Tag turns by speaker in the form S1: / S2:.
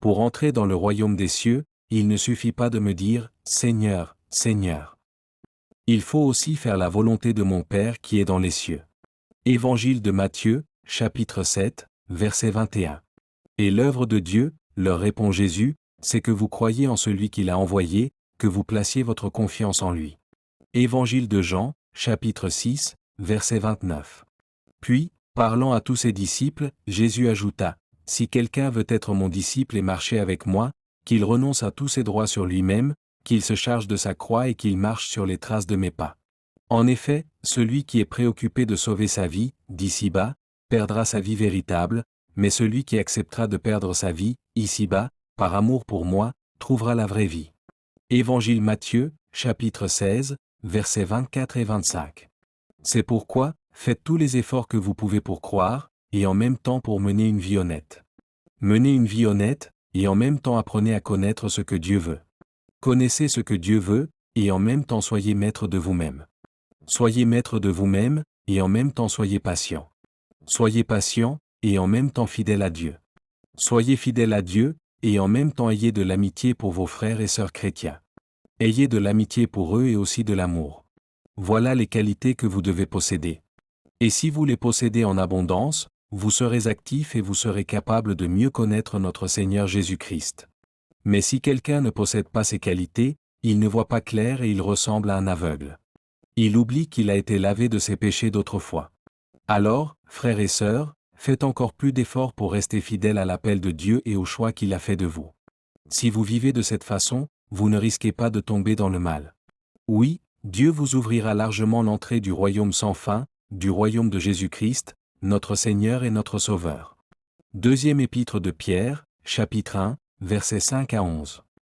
S1: Pour entrer dans le royaume des cieux, il ne suffit pas de me dire « Seigneur, Seigneur ». Il faut aussi faire la volonté de mon Père qui est dans les cieux. Évangile de Matthieu, chapitre 7, verset 21. Et l'œuvre de Dieu, leur répond Jésus, c'est que vous croyiez en celui qu'il a envoyé, que vous placiez votre confiance en lui. Évangile de Jean, chapitre 6, verset 29. Puis, parlant à tous ses disciples, Jésus ajouta, « Si quelqu'un veut être mon disciple et marcher avec moi, qu'il renonce à tous ses droits sur lui-même, qu'il se charge de sa croix et qu'il marche sur les traces de mes pas. En effet, celui qui est préoccupé de sauver sa vie, d'ici-bas, perdra sa vie véritable, mais celui qui acceptera de perdre sa vie, ici-bas, par amour pour moi, trouvera la vraie vie. » Évangile Matthieu, chapitre 16, versets 24 et 25. C'est pourquoi, faites tous les efforts que vous pouvez pour croire, et en même temps pour mener une vie honnête. Menez une vie honnête, et en même temps apprenez à connaître ce que Dieu veut. Connaissez ce que Dieu veut, et en même temps soyez maître de vous-même. Soyez maître de vous-même, et en même temps soyez patient. Soyez patient, et en même temps fidèle à Dieu. Soyez fidèle à Dieu, et en même temps ayez de l'amitié pour vos frères et sœurs chrétiens. Ayez de l'amitié pour eux et aussi de l'amour. Voilà les qualités que vous devez posséder. Et si vous les possédez en abondance, vous serez actif et vous serez capable de mieux connaître notre Seigneur Jésus-Christ. Mais si quelqu'un ne possède pas ces qualités, il ne voit pas clair et il ressemble à un aveugle. Il oublie qu'il a été lavé de ses péchés d'autrefois. Alors, frères et sœurs, faites encore plus d'efforts pour rester fidèles à l'appel de Dieu et au choix qu'il a fait de vous. Si vous vivez de cette façon, vous ne risquez pas de tomber dans le mal. Oui, Dieu vous ouvrira largement l'entrée du royaume sans fin, du royaume de Jésus-Christ, notre Seigneur et notre Sauveur. Deuxième épître de Pierre, chapitre 1, versets 5 à 11.